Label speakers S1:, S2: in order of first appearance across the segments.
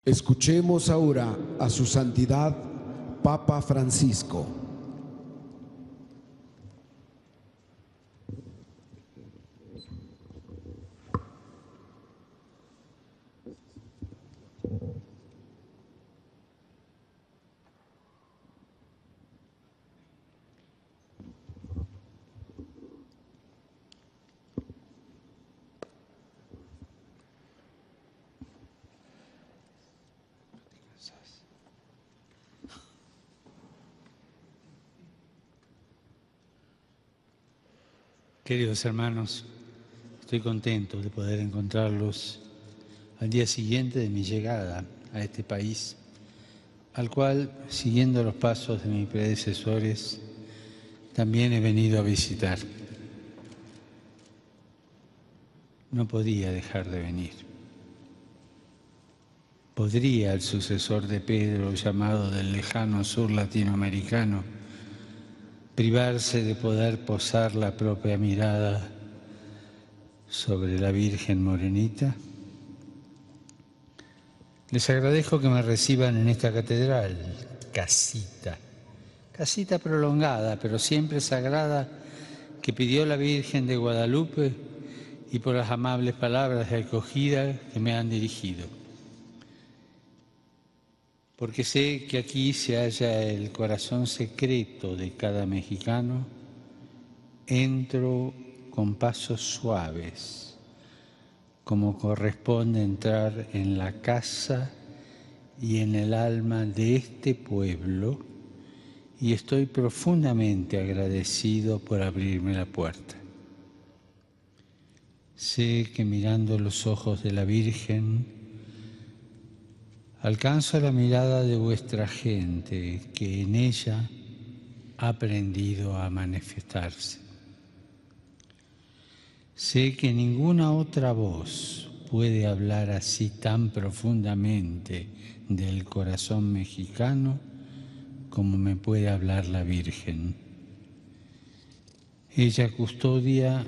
S1: Escuchemos ahora a su santidad Papa Francisco.
S2: Queridos hermanos, estoy contento de poder encontrarlos al día siguiente de mi llegada a este país, al cual, siguiendo los pasos de mis predecesores, también he venido a visitar. No podía dejar de venir. ¿Podría el sucesor de Pedro, llamado del lejano sur latinoamericano, privarse de poder posar la propia mirada sobre la Virgen Morenita? Les agradezco que me reciban en esta catedral, casita prolongada, pero siempre sagrada, que pidió la Virgen de Guadalupe, y por las amables palabras de acogida que me han dirigido. Porque sé que aquí se halla el corazón secreto de cada mexicano, entro con pasos suaves, como corresponde entrar en la casa y en el alma de este pueblo, y estoy profundamente agradecido por abrirme la puerta. Sé que mirando los ojos de la Virgen, alcanzo la mirada de vuestra gente, que en ella ha aprendido a manifestarse. Sé que ninguna otra voz puede hablar así tan profundamente del corazón mexicano como me puede hablar la Virgen. Ella custodia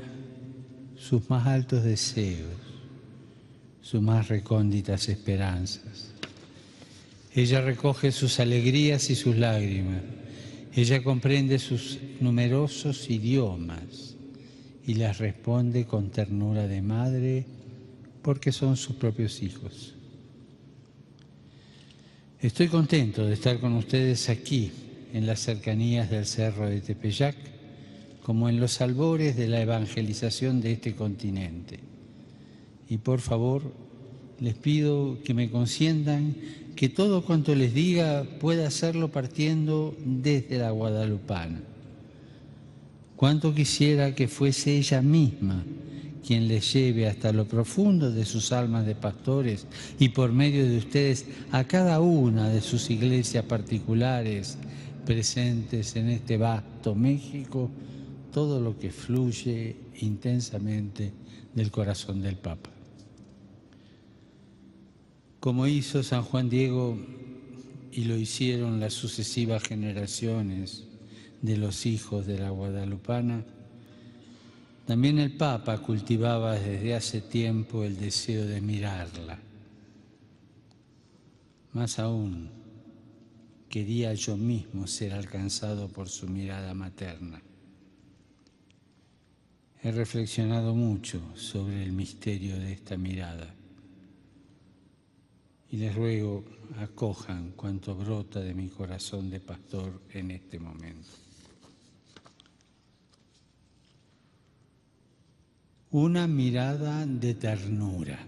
S2: sus más altos deseos, sus más recónditas esperanzas. Ella recoge sus alegrías y sus lágrimas. Ella comprende sus numerosos idiomas y las responde con ternura de madre, porque son sus propios hijos. Estoy contento de estar con ustedes aquí, en las cercanías del Cerro de Tepeyac, como en los albores de la evangelización de este continente. Y por favor, les pido que me consientan que todo cuanto les diga pueda hacerlo partiendo desde la guadalupana. Cuánto quisiera que fuese ella misma quien les lleve hasta lo profundo de sus almas de pastores y por medio de ustedes a cada una de sus iglesias particulares presentes en este vasto México, todo lo que fluye intensamente del corazón del Papa. Como hizo San Juan Diego y lo hicieron las sucesivas generaciones de los hijos de la guadalupana, también el Papa cultivaba desde hace tiempo el deseo de mirarla. Más aún, quería yo mismo ser alcanzado por su mirada materna. He reflexionado mucho sobre el misterio de esta mirada y les ruego acojan cuanto brota de mi corazón de pastor en este momento. Una mirada de ternura.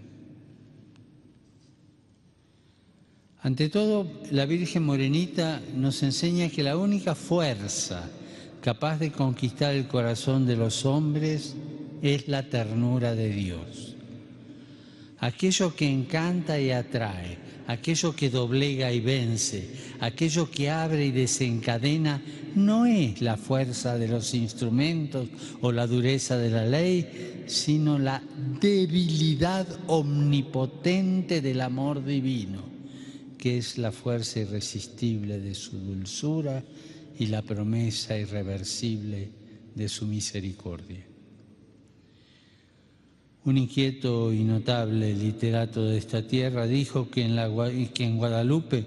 S2: Ante todo, la Virgen Morenita nos enseña que la única fuerza capaz de conquistar el corazón de los hombres es la ternura de Dios. Aquello que encanta y atrae, aquello que doblega y vence, aquello que abre y desencadena, no es la fuerza de los instrumentos o la dureza de la ley, sino la debilidad omnipotente del amor divino, que es la fuerza irresistible de su dulzura y la promesa irreversible de su misericordia. Un inquieto y notable literato de esta tierra dijo que en Guadalupe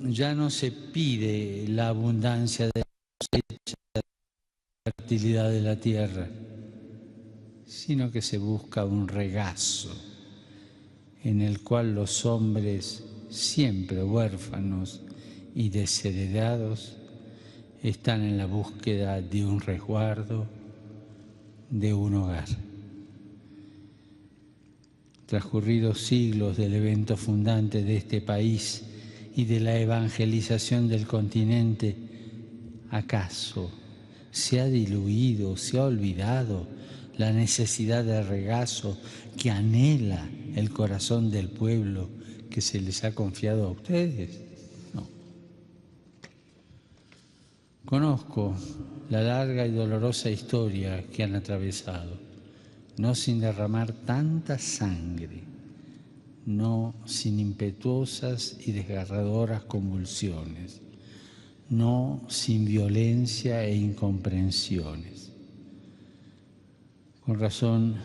S2: ya no se pide la abundancia de la cosecha, la fertilidad de la tierra, sino que se busca un regazo en el cual los hombres, siempre huérfanos y desheredados, están en la búsqueda de un resguardo, de un hogar. Transcurridos siglos del evento fundante de este país y de la evangelización del continente, ¿acaso se ha diluido, se ha olvidado la necesidad de regazo que anhela el corazón del pueblo que se les ha confiado a ustedes? No. Conozco la larga y dolorosa historia que han atravesado, no sin derramar tanta sangre, no sin impetuosas y desgarradoras convulsiones, no sin violencia e incomprensiones. Con razón,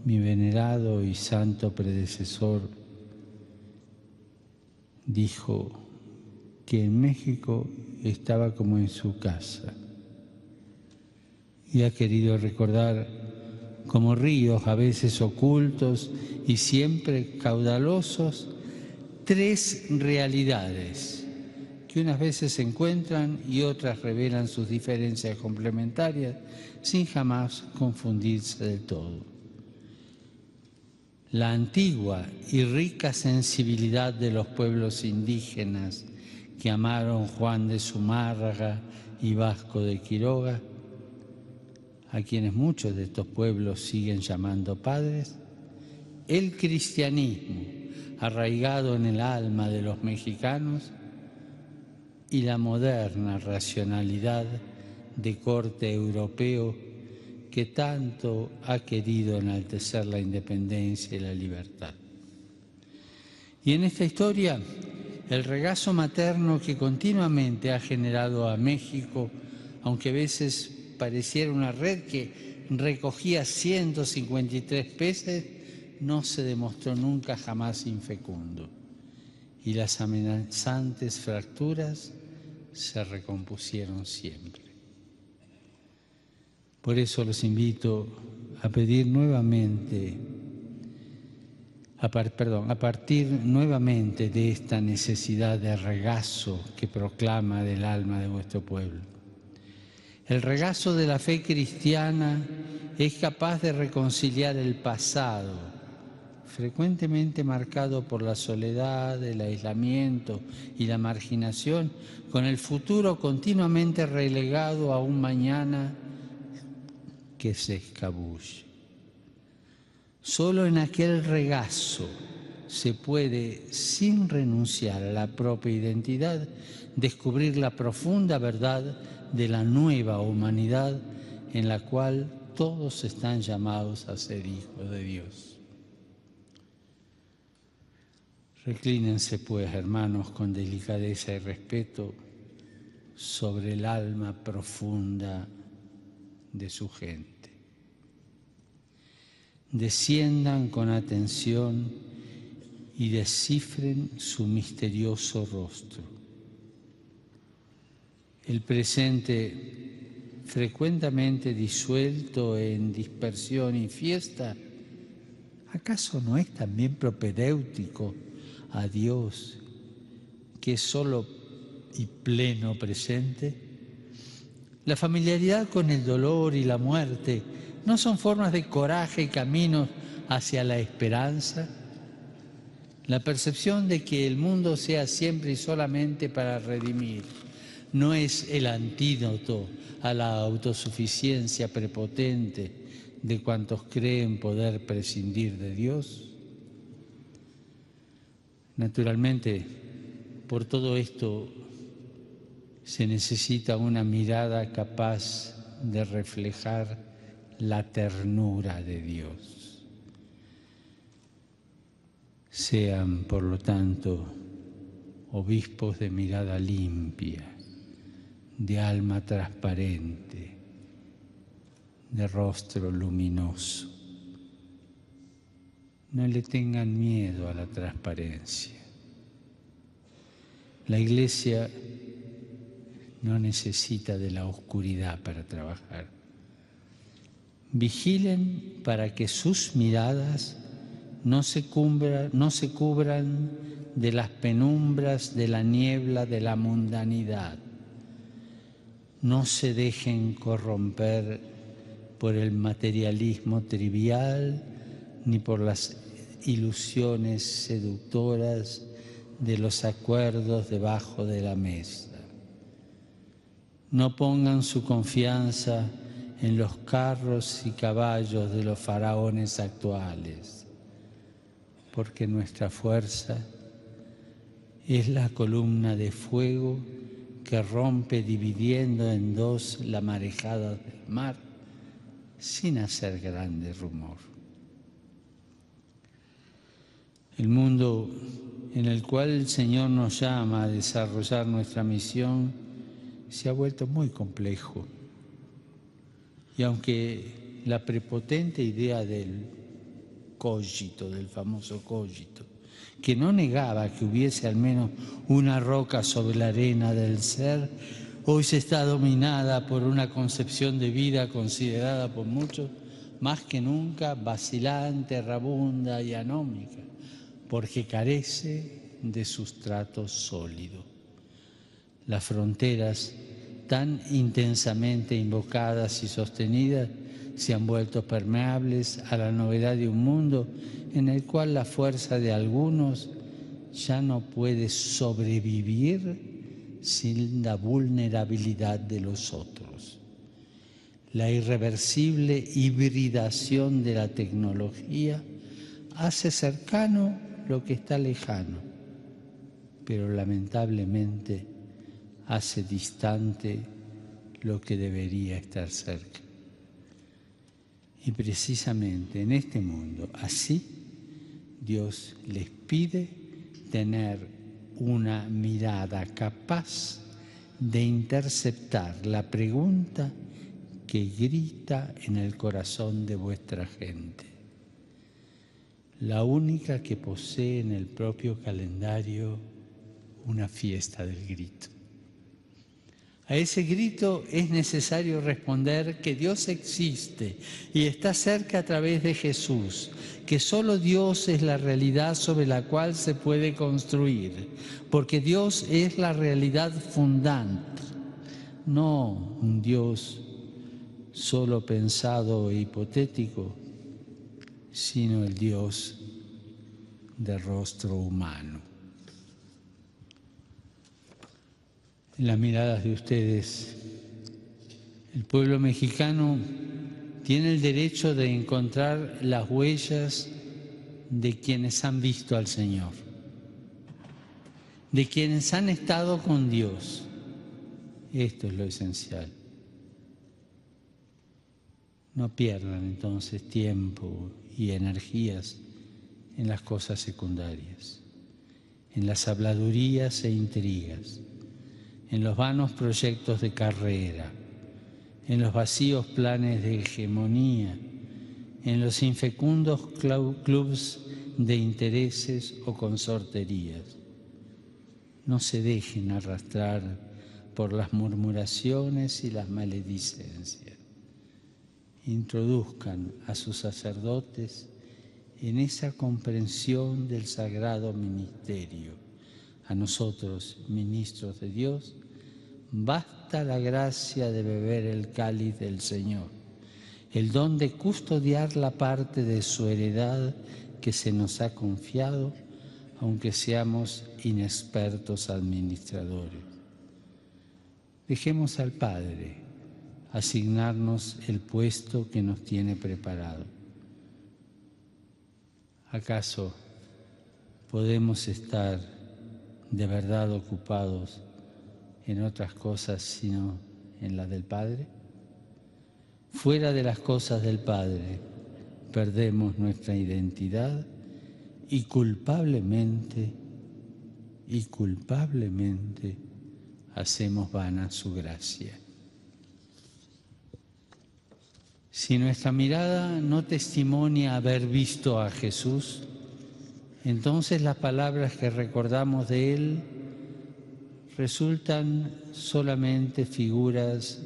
S2: mi venerado y santo predecesor dijo que en México estaba como en su casa y ha querido recordar como ríos a veces ocultos y siempre caudalosos, tres realidades que unas veces se encuentran y otras revelan sus diferencias complementarias sin jamás confundirse del todo. La antigua y rica sensibilidad de los pueblos indígenas que amaron Juan de Zumárraga y Vasco de Quiroga, a quienes muchos de estos pueblos siguen llamando padres, el cristianismo arraigado en el alma de los mexicanos y la moderna racionalidad de corte europeo que tanto ha querido enaltecer la independencia y la libertad. Y en esta historia, el regazo materno que continuamente ha generado a México, aunque a veces pareciera una red que recogía 153 peces, no se demostró nunca jamás infecundo. Y las amenazantes fracturas se recompusieron siempre. Por eso los invito a pedir nuevamente, a partir nuevamente de esta necesidad de regazo que proclama del alma de vuestro pueblo. El regazo de la fe cristiana es capaz de reconciliar el pasado, frecuentemente marcado por la soledad, el aislamiento y la marginación, con el futuro continuamente relegado a un mañana que se escabulle. Solo en aquel regazo se puede, sin renunciar a la propia identidad, descubrir la profunda verdad de la nueva humanidad en la cual todos están llamados a ser hijos de Dios. Reclínense, pues, hermanos, con delicadeza y respeto sobre el alma profunda de su gente. Desciendan con atención y descifren su misterioso rostro. El presente, frecuentemente disuelto en dispersión y fiesta, ¿acaso no es también propedéutico a Dios, que es solo y pleno presente? La familiaridad con el dolor y la muerte ¿no son formas de coraje y caminos hacia la esperanza? La percepción de que el mundo sea siempre y solamente para redimir no es el antídoto a la autosuficiencia prepotente de cuantos creen poder prescindir de Dios. Naturalmente, por todo esto se necesita una mirada capaz de reflejar la ternura de Dios. Sean, por lo tanto, obispos de mirada limpia, de alma transparente, de rostro luminoso. No le tengan miedo a la transparencia. La Iglesia no necesita de la oscuridad para trabajar. Vigilen para que sus miradas no se cubran de las penumbras de la niebla de la mundanidad. No se dejen corromper por el materialismo trivial ni por las ilusiones seductoras de los acuerdos debajo de la mesa. No pongan su confianza en los carros y caballos de los faraones actuales, porque nuestra fuerza es la columna de fuego que rompe dividiendo en dos la marejada del mar sin hacer grande rumor. El mundo en el cual el Señor nos llama a desarrollar nuestra misión se ha vuelto muy complejo. Y aunque la prepotente idea del cogito, del famoso cogito, que no negaba que hubiese al menos una roca sobre la arena del ser, hoy se está dominada por una concepción de vida considerada por muchos más que nunca vacilante, errabunda y anómica, porque carece de sustrato sólido. Las fronteras tan intensamente invocadas y sostenidas se han vuelto permeables a la novedad de un mundo en el cual la fuerza de algunos ya no puede sobrevivir sin la vulnerabilidad de los otros. La irreversible hibridación de la tecnología hace cercano lo que está lejano, pero lamentablemente hace distante lo que debería estar cerca. Y precisamente en este mundo, así, Dios les pide tener una mirada capaz de interceptar la pregunta que grita en el corazón de vuestra gente, la única que posee en el propio calendario una fiesta del grito. A ese grito es necesario responder que Dios existe y está cerca a través de Jesús, que solo Dios es la realidad sobre la cual se puede construir, porque Dios es la realidad fundante, no un Dios solo pensado e hipotético, sino el Dios de rostro humano. En las miradas de ustedes, el pueblo mexicano tiene el derecho de encontrar las huellas de quienes han visto al Señor, de quienes han estado con Dios. Esto es lo esencial. No pierdan entonces tiempo y energías en las cosas secundarias, en las habladurías e intrigas, en los vanos proyectos de carrera, en los vacíos planes de hegemonía, en los infecundos clubs de intereses o consorterías. No se dejen arrastrar por las murmuraciones y las maledicencias. Introduzcan a sus sacerdotes en esa comprensión del sagrado ministerio. A nosotros, ministros de Dios, basta la gracia de beber el cáliz del Señor, el don de custodiar la parte de su heredad que se nos ha confiado, aunque seamos inexpertos administradores. Dejemos al Padre asignarnos el puesto que nos tiene preparado. ¿Acaso podemos estar de verdad ocupados en otras cosas sino en las del Padre? Fuera de las cosas del Padre perdemos nuestra identidad y culpablemente hacemos vana su gracia. Si nuestra mirada no testimonia haber visto a Jesús, entonces las palabras que recordamos de Él resultan solamente figuras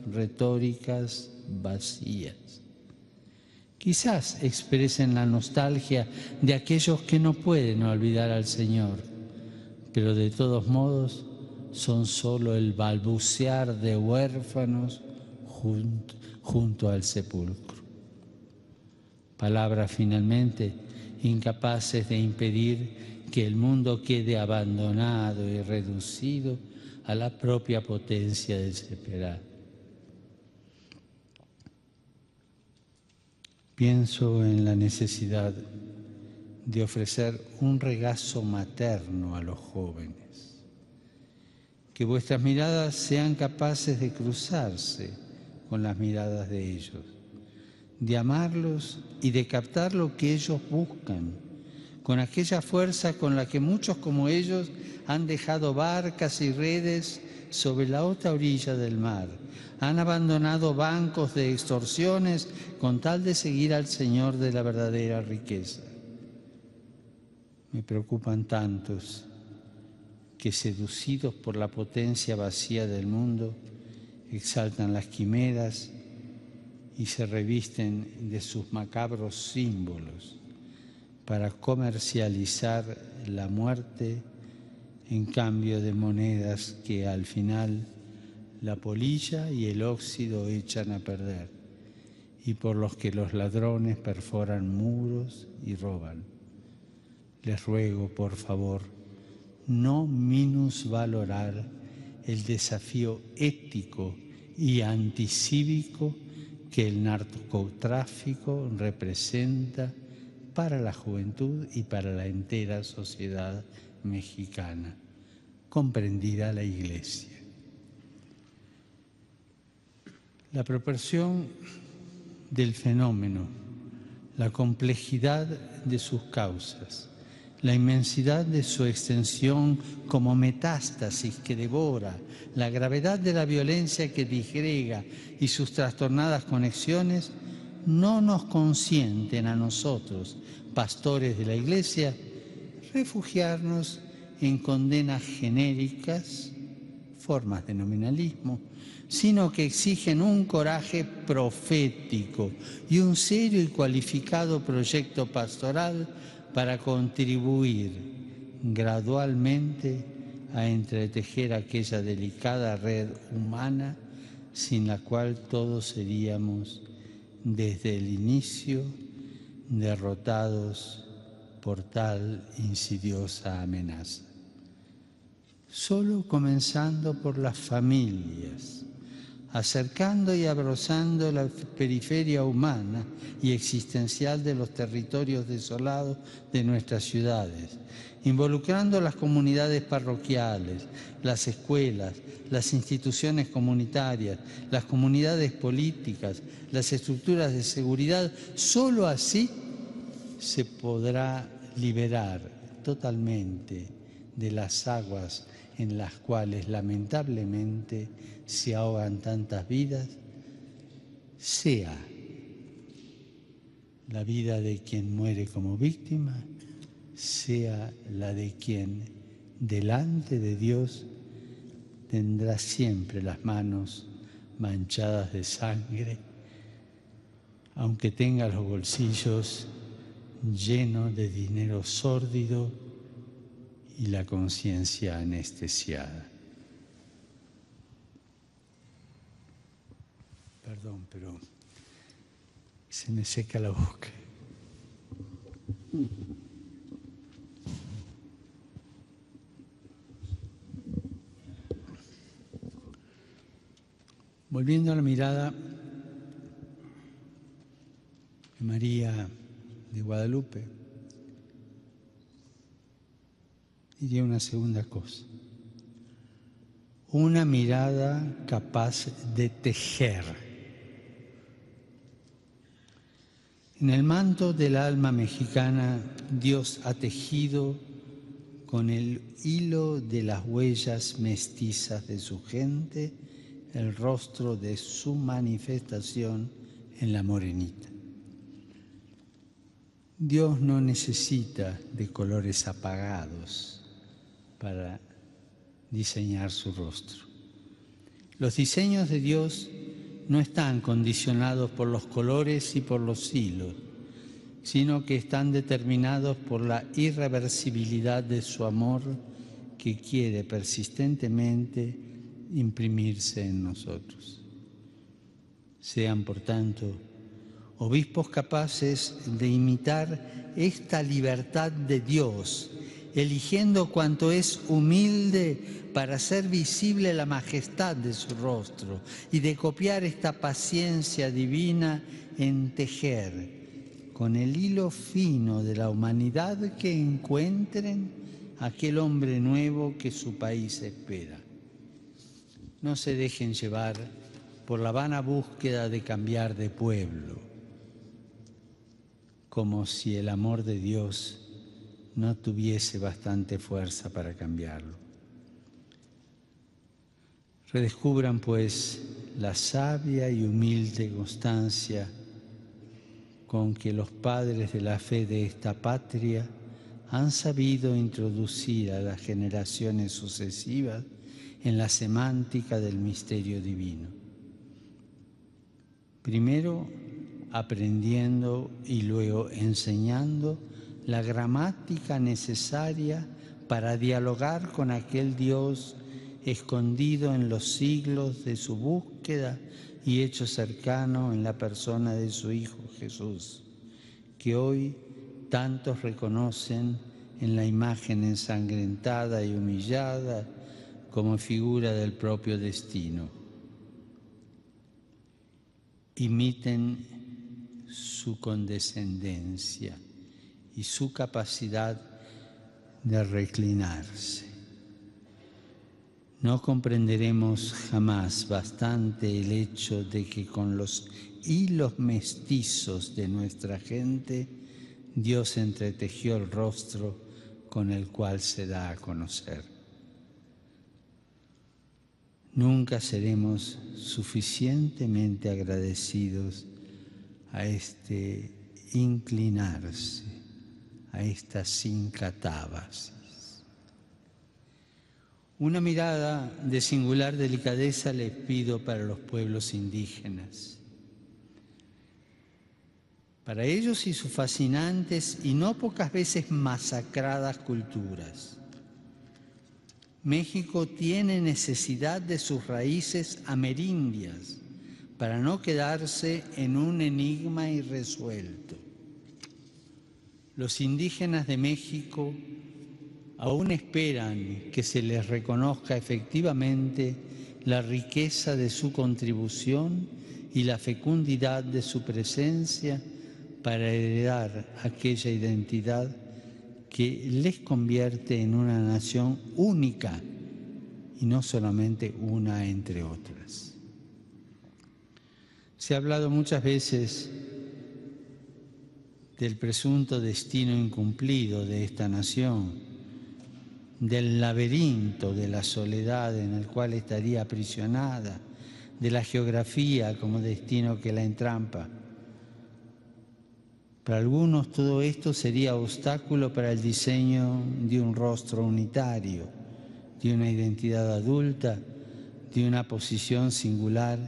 S2: retóricas vacías. Quizás expresen la nostalgia de aquellos que no pueden olvidar al Señor, pero de todos modos son solo el balbucear de huérfanos junto al sepulcro. Palabras finalmente incapaces de impedir que el mundo quede abandonado y reducido a la propia potencia desesperada. Pienso en la necesidad de ofrecer un regazo materno a los jóvenes, que vuestras miradas sean capaces de cruzarse con las miradas de ellos, de amarlos y de captar lo que ellos buscan, con aquella fuerza con la que muchos como ellos han dejado barcas y redes sobre la otra orilla del mar, han abandonado bancos de extorsiones con tal de seguir al Señor de la verdadera riqueza. Me preocupan tantos que, seducidos por la potencia vacía del mundo, exaltan las quimeras y se revisten de sus macabros símbolos para comercializar la muerte en cambio de monedas que al final la polilla y el óxido echan a perder, y por los que los ladrones perforan muros y roban. Les ruego, por favor, no minusvalorar el desafío ético y anticívico que el narcotráfico representa para la juventud y para la entera sociedad mexicana, comprendida la Iglesia. La proporción del fenómeno, la complejidad de sus causas, la inmensidad de su extensión como metástasis que devora, la gravedad de la violencia que disgrega y sus trastornadas conexiones no nos consienten a nosotros, pastores de la Iglesia, refugiarnos en condenas genéricas, formas de nominalismo, sino que exigen un coraje profético y un serio y cualificado proyecto pastoral para contribuir gradualmente a entretejer aquella delicada red humana sin la cual todos seríamos desde el inicio derrotados por tal insidiosa amenaza. Solo comenzando por las familias, acercando y abrazando la periferia humana y existencial de los territorios desolados de nuestras ciudades, involucrando las comunidades parroquiales, las escuelas, las instituciones comunitarias, las comunidades políticas, las estructuras de seguridad. Solo así se podrá liberar totalmente de las aguas en las cuales lamentablemente se ahogan tantas vidas, sea la vida de quien muere como víctima, sea la de quien delante de Dios tendrá siempre las manos manchadas de sangre, aunque tenga los bolsillos llenos de dinero sórdido y la conciencia anestesiada. Perdón, pero se me seca la boca. Volviendo a la mirada de María de Guadalupe, diría una segunda cosa. Una mirada capaz de tejer. En el manto del alma mexicana, Dios ha tejido con el hilo de las huellas mestizas de su gente el rostro de su manifestación en la morenita. Dios no necesita de colores apagados para diseñar su rostro. Los diseños de Dios no están condicionados por los colores y por los hilos, sino que están determinados por la irreversibilidad de su amor que quiere persistentemente imprimirse en nosotros. Sean, por tanto, obispos capaces de imitar esta libertad de Dios, eligiendo cuanto es humilde para hacer visible la majestad de su rostro y de copiar esta paciencia divina en tejer con el hilo fino de la humanidad que encuentren aquel hombre nuevo que su país espera. No se dejen llevar por la vana búsqueda de cambiar de pueblo, como si el amor de Dios no tuviese bastante fuerza para cambiarlo. Redescubran, pues, la sabia y humilde constancia con que los padres de la fe de esta patria han sabido introducir a las generaciones sucesivas en la semántica del misterio divino. Primero, aprendiendo y luego enseñando la gramática necesaria para dialogar con aquel Dios escondido en los siglos de su búsqueda y hecho cercano en la persona de su Hijo Jesús, que hoy tantos reconocen en la imagen ensangrentada y humillada como figura del propio destino. Imiten su condescendencia y su capacidad de reclinarse. No comprenderemos jamás bastante el hecho de que con los hilos mestizos de nuestra gente, Dios entretejió el rostro con el cual se da a conocer. Nunca seremos suficientemente agradecidos a este inclinarse, a esta sincatábasis. Una mirada de singular delicadeza les pido para los pueblos indígenas. Para ellos y sus fascinantes y no pocas veces masacradas culturas, México tiene necesidad de sus raíces amerindias para no quedarse en un enigma irresuelto. Los indígenas de México aún esperan que se les reconozca efectivamente la riqueza de su contribución y la fecundidad de su presencia para heredar aquella identidad que les convierte en una nación única y no solamente una entre otras. Se ha hablado muchas veces del presunto destino incumplido de esta nación, del laberinto de la soledad en el cual estaría aprisionada, de la geografía como destino que la entrampa. Para algunos todo esto sería obstáculo para el diseño de un rostro unitario, de una identidad adulta, de una posición singular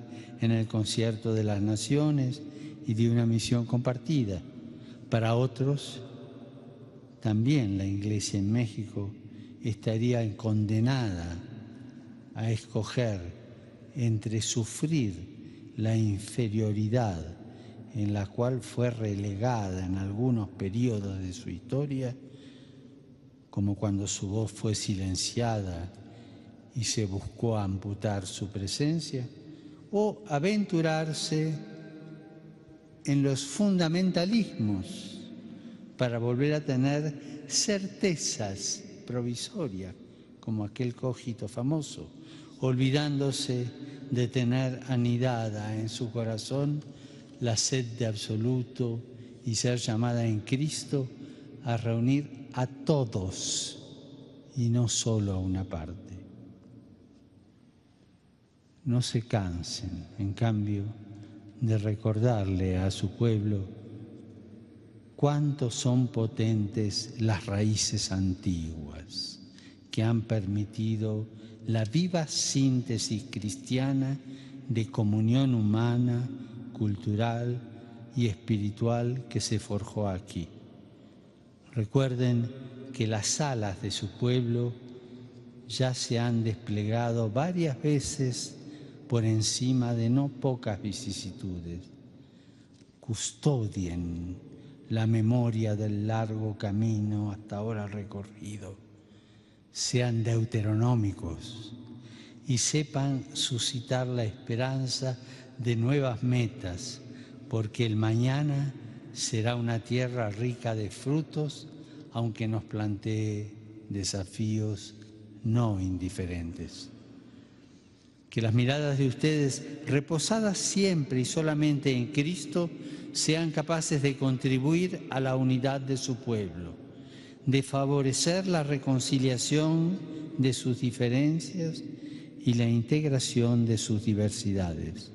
S2: en el concierto de las naciones y de una misión compartida. Para otros, también la Iglesia en México estaría condenada a escoger entre sufrir la inferioridad en la cual fue relegada en algunos periodos de su historia, como cuando su voz fue silenciada y se buscó amputar su presencia, o aventurarse en los fundamentalismos para volver a tener certezas provisorias, como aquel cogito famoso, olvidándose de tener anidada en su corazón la sed de absoluto y ser llamada en Cristo a reunir a todos y no solo a una parte. No se cansen, en cambio, de recordarle a su pueblo cuánto son potentes las raíces antiguas que han permitido la viva síntesis cristiana de comunión humana, cultural y espiritual que se forjó aquí. Recuerden que las alas de su pueblo ya se han desplegado varias veces por encima de no pocas vicisitudes. Custodien la memoria del largo camino hasta ahora recorrido. Sean deuteronómicos y sepan suscitar la esperanza de nuevas metas, porque el mañana será una tierra rica de frutos, aunque nos plantee desafíos no indiferentes. Que las miradas de ustedes, reposadas siempre y solamente en Cristo, sean capaces de contribuir a la unidad de su pueblo, de favorecer la reconciliación de sus diferencias y la integración de sus diversidades,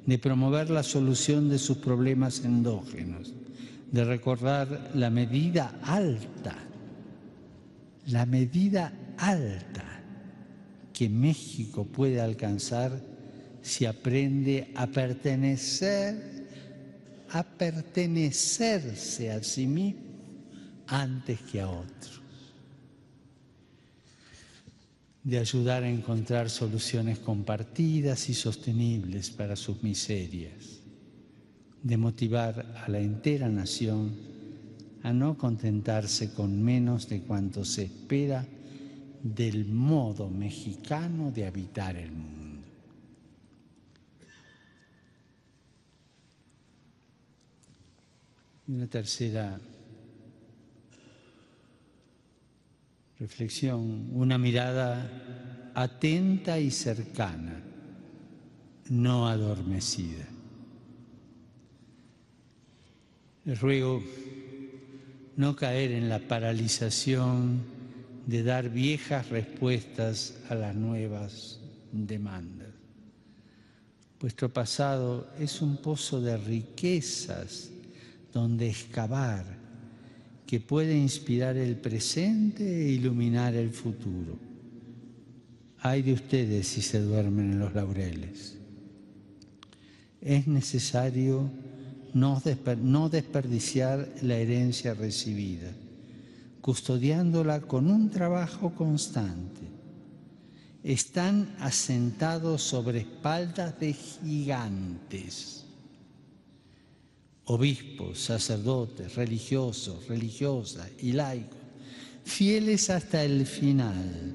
S2: de promover la solución de sus problemas endógenos, de recordar la medida alta que México puede alcanzar si aprende a pertenecerse a sí mismo antes que a otros, de ayudar a encontrar soluciones compartidas y sostenibles para sus miserias, de motivar a la entera nación a no contentarse con menos de cuanto se espera del modo mexicano de habitar el mundo. Y una tercera reflexión, una mirada atenta y cercana, no adormecida. Les ruego no caer en la paralización de dar viejas respuestas a las nuevas demandas. Vuestro pasado es un pozo de riquezas donde excavar, que puede inspirar el presente e iluminar el futuro. Ay de ustedes si se duermen en los laureles. Es necesario no desperdiciar la herencia recibida, custodiándola con un trabajo constante. Están asentados sobre espaldas de gigantes. Obispos, sacerdotes, religiosos, religiosas y laicos, fieles hasta el final,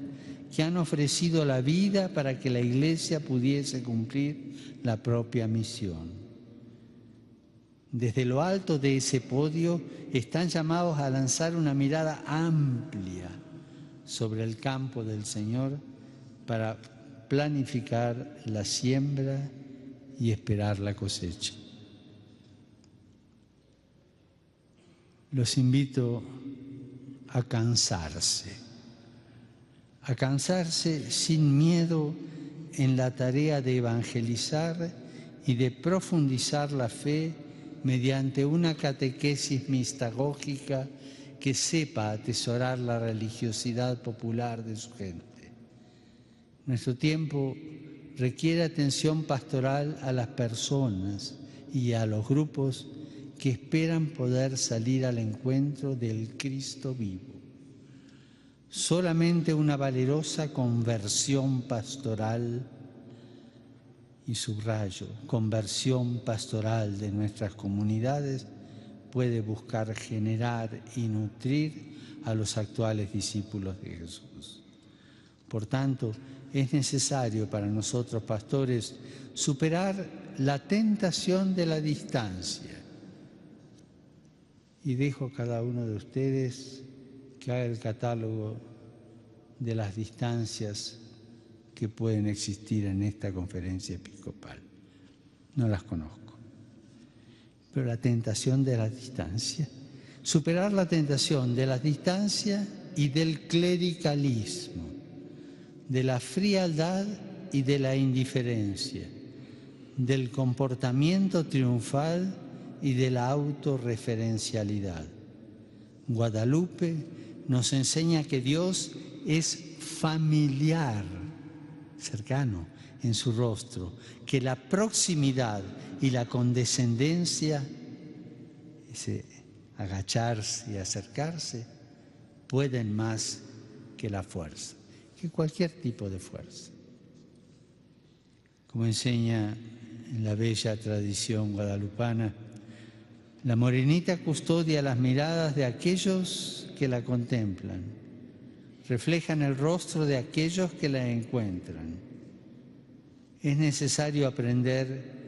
S2: que han ofrecido la vida para que la Iglesia pudiese cumplir la propia misión. Desde lo alto de ese podio están llamados a lanzar una mirada amplia sobre el campo del Señor para planificar la siembra y esperar la cosecha. Los invito a cansarse sin miedo en la tarea de evangelizar y de profundizar la fe mediante una catequesis mistagógica que sepa atesorar la religiosidad popular de su gente. Nuestro tiempo requiere atención pastoral a las personas y a los grupos que esperan poder salir al encuentro del Cristo vivo. Solamente una valerosa conversión pastoral, y subrayo, conversión pastoral de nuestras comunidades, puede buscar generar y nutrir a los actuales discípulos de Jesús. Por tanto, es necesario para nosotros, pastores, superar la tentación de la distancia. Y dejo a cada uno de ustedes que haga el catálogo de las distancias que pueden existir en esta conferencia episcopal. No las conozco. Pero la tentación de la distancia, superar la tentación de la distancia y del clericalismo, de la frialdad y de la indiferencia, del comportamiento triunfal y de la autorreferencialidad. Guadalupe nos enseña que Dios es familiar, cercano en su rostro, que la proximidad y la condescendencia, ese agacharse y acercarse, pueden más que la fuerza, que cualquier tipo de fuerza. Como enseña en la bella tradición guadalupana, la morenita custodia las miradas de aquellos que la contemplan, reflejan el rostro de aquellos que la encuentran. Es necesario aprender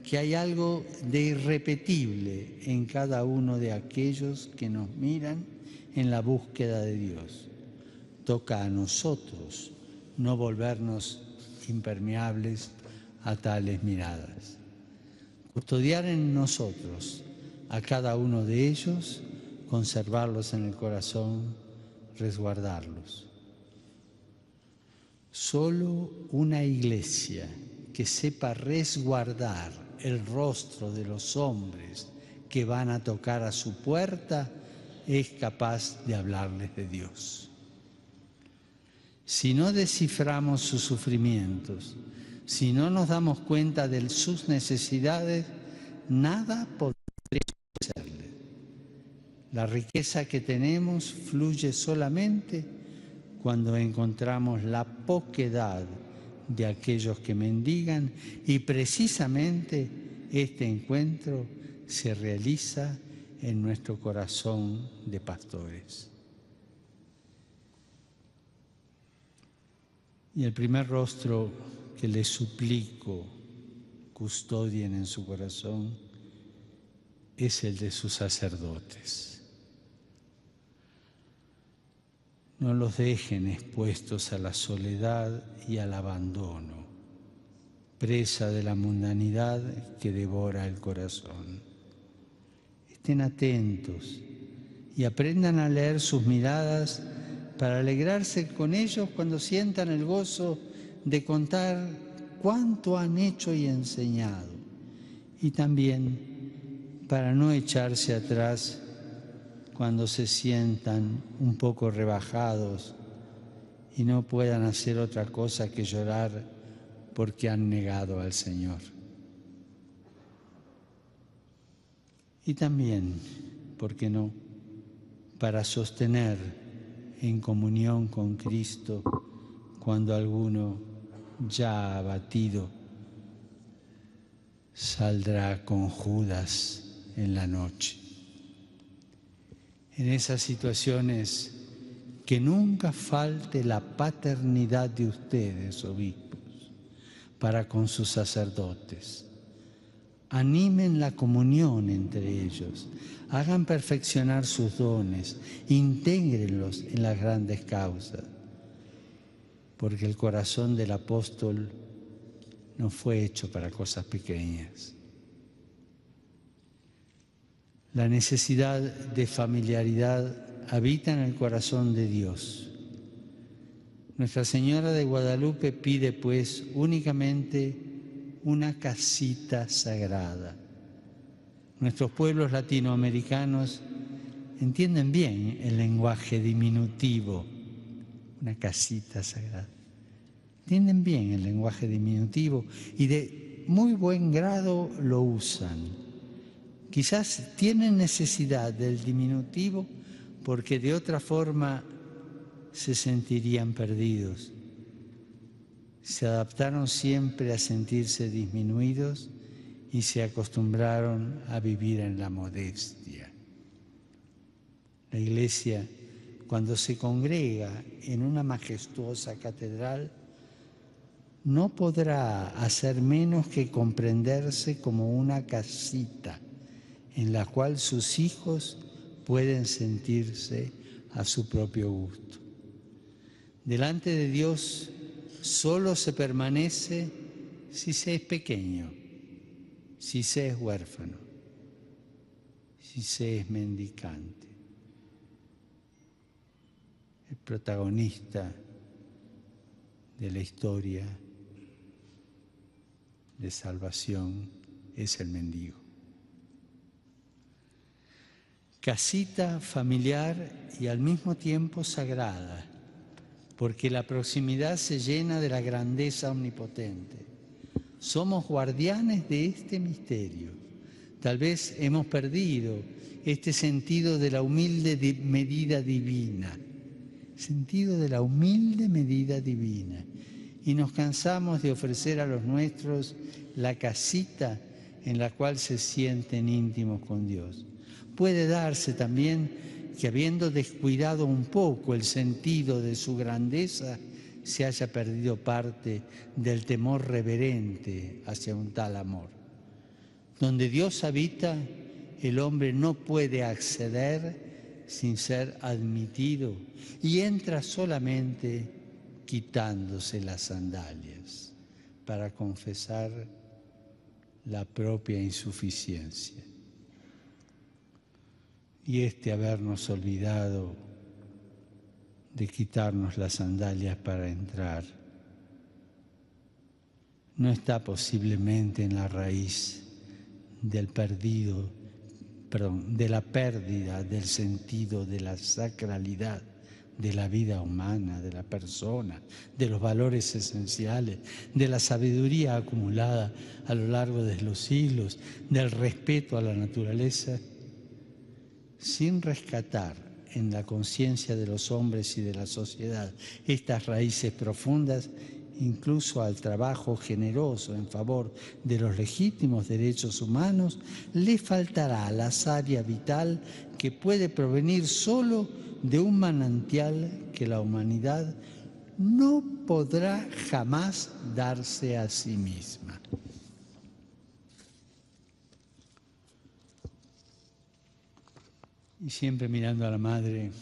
S2: que hay algo de irrepetible en cada uno de aquellos que nos miran en la búsqueda de Dios. Toca a nosotros no volvernos impermeables a tales miradas. Custodiar en nosotros a cada uno de ellos, conservarlos en el corazón, resguardarlos. Solo una iglesia que sepa resguardar el rostro de los hombres que van a tocar a su puerta es capaz de hablarles de Dios. Si no desciframos sus sufrimientos, si no nos damos cuenta de sus necesidades, nada podremos hacerle. La riqueza que tenemos fluye solamente cuando encontramos la poquedad de aquellos que mendigan, y precisamente este encuentro se realiza en nuestro corazón de pastores. Y el primer rostro que les suplico custodien en su corazón es el de sus sacerdotes. No los dejen expuestos a la soledad y al abandono, presa de la mundanidad que devora el corazón. Estén atentos y aprendan a leer sus miradas para alegrarse con ellos cuando sientan el gozo de contar cuánto han hecho y enseñado, y también para no echarse atrás cuando se sientan un poco rebajados y no puedan hacer otra cosa que llorar porque han negado al Señor. Y también, ¿por qué no?, para sostener en comunión con Cristo cuando alguno ya abatido saldrá con Judas en la noche. En esas situaciones, que nunca falte la paternidad de ustedes, obispos, para con sus sacerdotes. Animen la comunión entre ellos, hagan perfeccionar sus dones, intégrenlos en las grandes causas, porque el corazón del apóstol no fue hecho para cosas pequeñas. La necesidad de familiaridad habita en el corazón de Dios. Nuestra Señora de Guadalupe pide, pues, únicamente una casita sagrada. Nuestros pueblos latinoamericanos entienden bien el lenguaje diminutivo, una casita sagrada. Entienden bien el lenguaje diminutivo y de muy buen grado lo usan. Quizás tienen necesidad del diminutivo porque de otra forma se sentirían perdidos. Se adaptaron siempre a sentirse disminuidos y se acostumbraron a vivir en la modestia. La Iglesia, cuando se congrega en una majestuosa catedral, no podrá hacer menos que comprenderse como una casita en la cual sus hijos pueden sentirse a su propio gusto. Delante de Dios solo se permanece si se es pequeño, si se es huérfano, si se es mendicante. El protagonista de la historia de salvación es el mendigo. Casita familiar y al mismo tiempo sagrada, porque la proximidad se llena de la grandeza omnipotente. Somos guardianes de este misterio. Tal vez hemos perdido este sentido de la humilde medida divina, y nos cansamos de ofrecer a los nuestros la casita en la cual se sienten íntimos con Dios. Puede darse también que, habiendo descuidado un poco el sentido de su grandeza, se haya perdido parte del temor reverente hacia un tal amor. Donde Dios habita, el hombre no puede acceder sin ser admitido y entra solamente quitándose las sandalias para confesar la propia insuficiencia. Y habernos olvidado de quitarnos las sandalias para entrar no está posiblemente en la raíz de la pérdida del sentido de la sacralidad de la vida humana, de la persona, de los valores esenciales, de la sabiduría acumulada a lo largo de los siglos, del respeto a la naturaleza. Sin rescatar en la conciencia de los hombres y de la sociedad estas raíces profundas, incluso al trabajo generoso en favor de los legítimos derechos humanos, le faltará la savia vital que puede provenir solo de un manantial que la humanidad no podrá jamás darse a sí misma. Y siempre mirando a la Madre,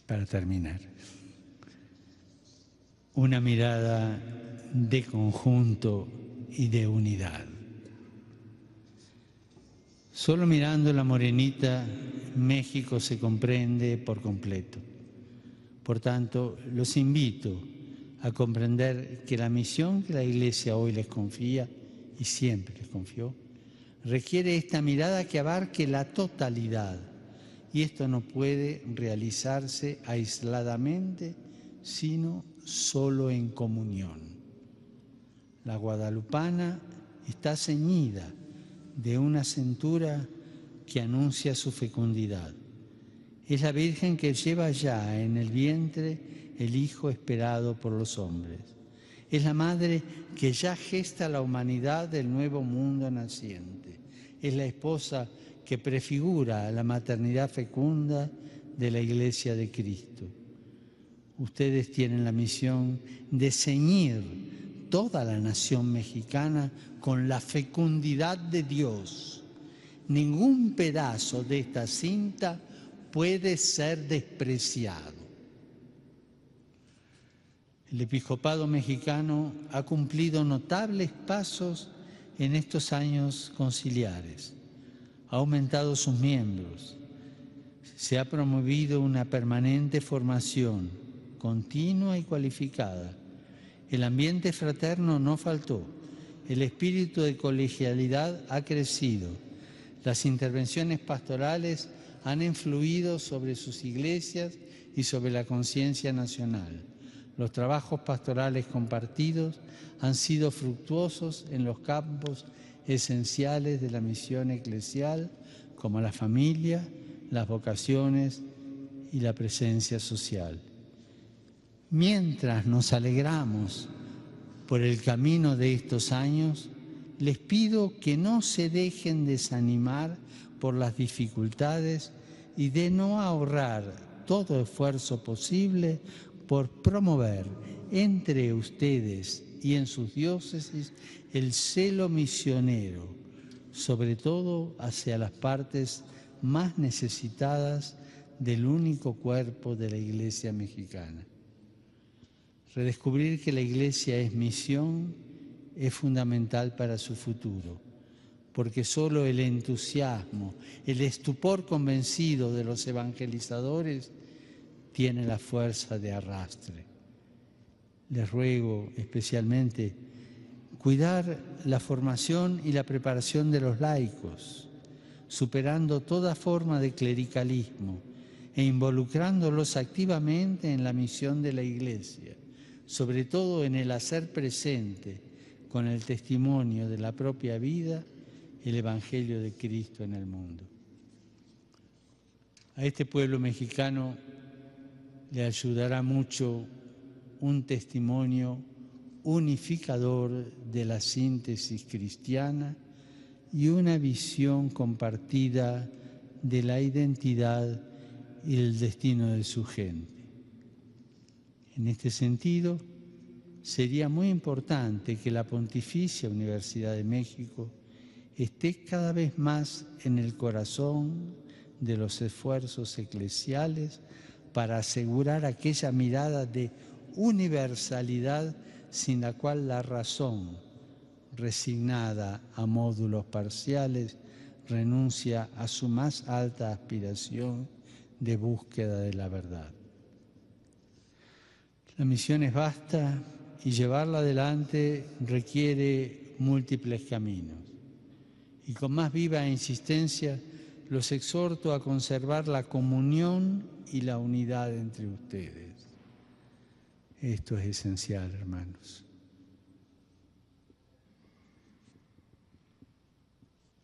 S2: para terminar, una mirada de conjunto y de unidad. Solo mirando la morenita, México se comprende por completo. Por tanto, los invito a comprender que la misión que la Iglesia hoy les confía, y siempre les confió, requiere esta mirada que abarque la totalidad, y esto no puede realizarse aisladamente, sino solo en comunión. La guadalupana está ceñida de una cintura que anuncia su fecundidad. Es la Virgen que lleva ya en el vientre el Hijo esperado por los hombres. Es la Madre que ya gesta la humanidad del nuevo mundo naciente. Es la esposa que prefigura la maternidad fecunda de la Iglesia de Cristo. Ustedes tienen la misión de ceñir toda la nación mexicana con la fecundidad de Dios. Ningún pedazo de esta cinta puede ser despreciado. El episcopado mexicano ha cumplido notables pasos en estos años conciliares. Ha aumentado sus miembros. Se ha promovido una permanente formación continua y cualificada. El ambiente fraterno no faltó. El espíritu de colegialidad ha crecido. Las intervenciones pastorales han influido sobre sus iglesias y sobre la conciencia nacional. Los trabajos pastorales compartidos han sido fructuosos en los campos esenciales de la misión eclesial, como la familia, las vocaciones y la presencia social. Mientras nos alegramos por el camino de estos años, les pido que no se dejen desanimar por las dificultades y de no ahorrar todo esfuerzo posible por promover entre ustedes y en sus diócesis el celo misionero, sobre todo hacia las partes más necesitadas del único cuerpo de la Iglesia mexicana. Redescubrir que la Iglesia es misión es fundamental para su futuro, porque solo el entusiasmo, el estupor convencido de los evangelizadores tiene la fuerza de arrastre. Les ruego especialmente cuidar la formación y la preparación de los laicos, superando toda forma de clericalismo e involucrándolos activamente en la misión de la Iglesia, sobre todo en el hacer presente con el testimonio de la propia vida el Evangelio de Cristo en el mundo. A este pueblo mexicano le ayudará mucho un testimonio unificador de la síntesis cristiana y una visión compartida de la identidad y el destino de su gente. En este sentido, sería muy importante que la Pontificia Universidad de México esté cada vez más en el corazón de los esfuerzos eclesiales para asegurar aquella mirada de universalidad sin la cual la razón, resignada a módulos parciales, renuncia a su más alta aspiración de búsqueda de la verdad. La misión es vasta y llevarla adelante requiere múltiples caminos. Y con más viva insistencia los exhorto a conservar la comunión y la unidad entre ustedes. Esto es esencial, hermanos.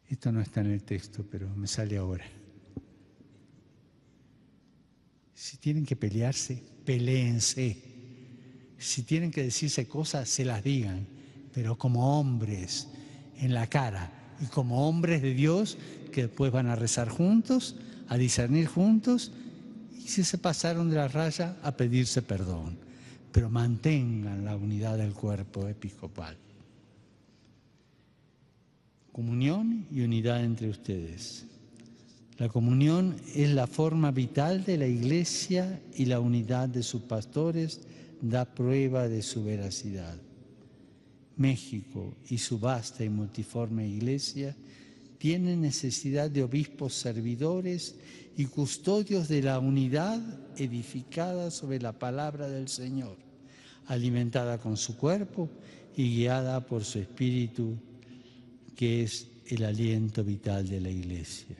S2: Esto no está en el texto, pero me sale ahora. Si tienen que pelearse, peléense. Si tienen que decirse cosas, se las digan, pero como hombres, en la cara, y como hombres de Dios, que después van a rezar juntos, a discernir juntos, y si se pasaron de la raya, a pedirse perdón. Pero mantengan la unidad del cuerpo episcopal. Comunión y unidad entre ustedes. La comunión es la forma vital de la Iglesia y la unidad de sus pastores da prueba de su veracidad. México y su vasta y multiforme Iglesia tienen necesidad de obispos servidores y custodios de la unidad edificada sobre la palabra del Señor, alimentada con su cuerpo y guiada por su espíritu, que es el aliento vital de la Iglesia.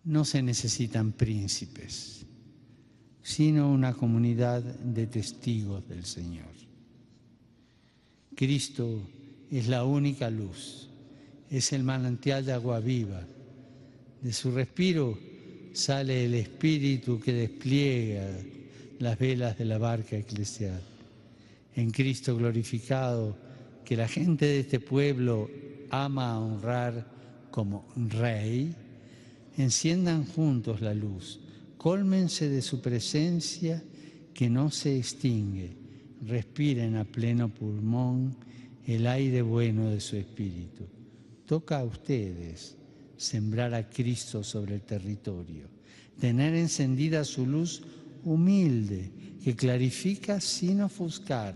S2: No se necesitan príncipes, sino una comunidad de testigos del Señor. Cristo es la única luz, es el manantial de agua viva. De su respiro sale el Espíritu que despliega las velas de la barca eclesial. En Cristo glorificado, que la gente de este pueblo ama honrar como Rey, enciendan juntos la luz, cólmense de su presencia que no se extingue, respiren a pleno pulmón el aire bueno de su Espíritu. Toca a ustedes sembrar a Cristo sobre el territorio, tener encendida su luz humilde que clarifica sin ofuscar,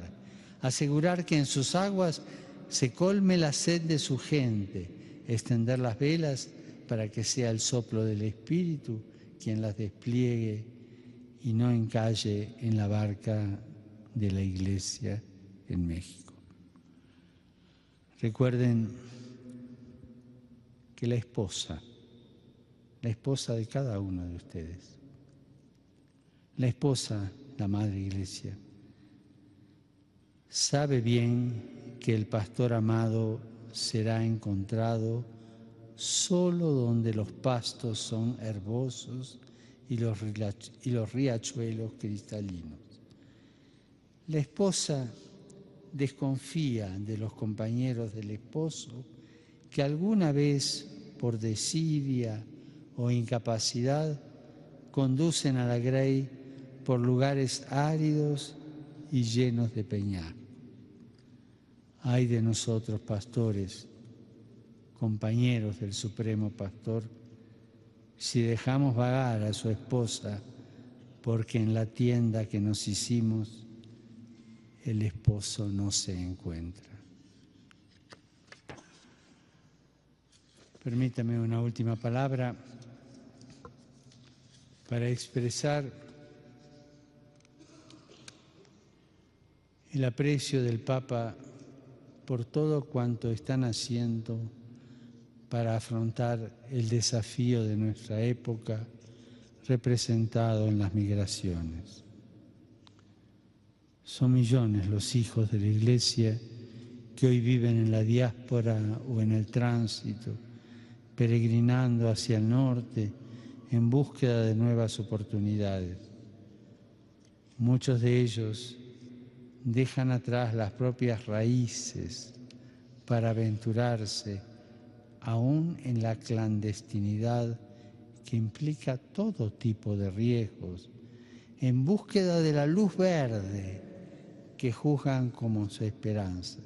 S2: asegurar que en sus aguas se colme la sed de su gente, extender las velas para que sea el soplo del Espíritu quien las despliegue y no encalle en la barca de la Iglesia en México. Recuerden que la esposa de cada uno de ustedes, la esposa, la Madre Iglesia, sabe bien que el pastor amado será encontrado solo donde los pastos son herbosos y los riachuelos cristalinos. La esposa desconfía de los compañeros del esposo que alguna vez, por desidia o incapacidad, conducen a la grey por lugares áridos y llenos de peñascos. Ay de nosotros, pastores, compañeros del Supremo Pastor, si dejamos vagar a su esposa, porque en la tienda que nos hicimos, el esposo no se encuentra. Permítame una última palabra para expresar el aprecio del Papa por todo cuanto están haciendo para afrontar el desafío de nuestra época representado en las migraciones. Son millones los hijos de la Iglesia que hoy viven en la diáspora o en el tránsito, peregrinando hacia el norte en búsqueda de nuevas oportunidades. Muchos de ellos dejan atrás las propias raíces para aventurarse aún en la clandestinidad que implica todo tipo de riesgos, en búsqueda de la luz verde que juzgan como su esperanza.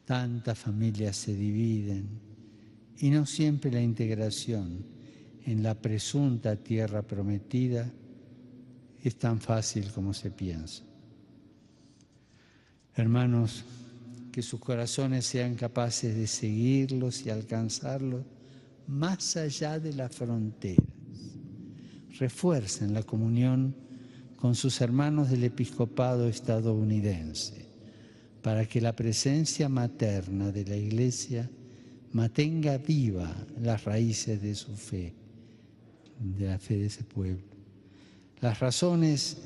S2: Tantas familias se dividen y no siempre la integración en la presunta tierra prometida es tan fácil como se piensa. Hermanos, que sus corazones sean capaces de seguirlos y alcanzarlos más allá de las fronteras. Refuercen la comunión con sus hermanos del episcopado estadounidense para que la presencia materna de la Iglesia mantenga viva las raíces de su fe, de la fe de ese pueblo, las razones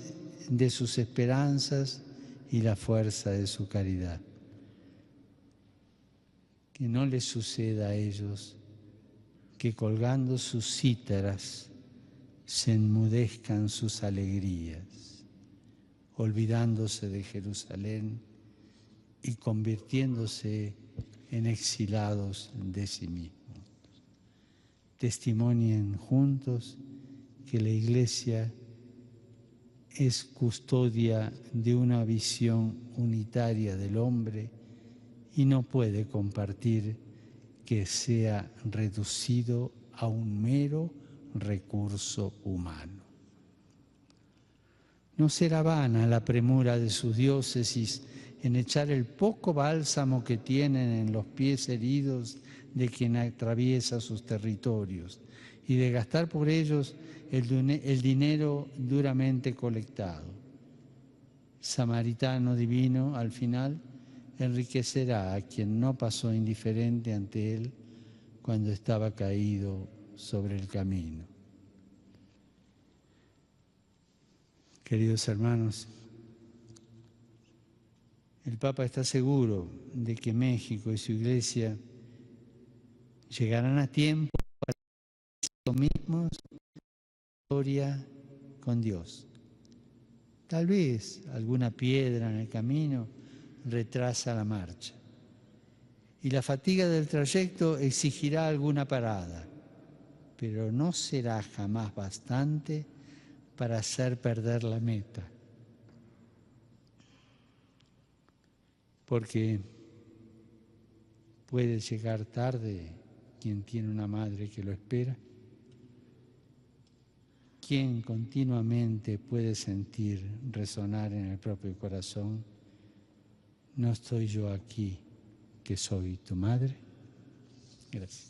S2: de sus esperanzas y la fuerza de su caridad. Que no les suceda a ellos que colgando sus cítaras se enmudezcan sus alegrías, olvidándose de Jerusalén y convirtiéndose en exilados de sí mismos. Testimonien juntos que la Iglesia es custodia de una visión unitaria del hombre y no puede compartir que sea reducido a un mero recurso humano. No será vana la premura de sus diócesis en echar el poco bálsamo que tienen en los pies heridos de quien atraviesa sus territorios y de gastar por ellos el dinero duramente colectado. Samaritano divino, al final, enriquecerá a quien no pasó indiferente ante él cuando estaba caído sobre el camino. Queridos hermanos, el Papa está seguro de que México y su Iglesia llegarán a tiempo para los mismos historia con Dios. Tal vez alguna piedra en el camino retrasa la marcha y la fatiga del trayecto exigirá alguna parada, pero no será jamás bastante para hacer perder la meta. Porque puede llegar tarde quien tiene una madre que lo espera. ¿Quién continuamente puede sentir resonar en el propio corazón: no estoy yo aquí, que soy tu madre? Gracias.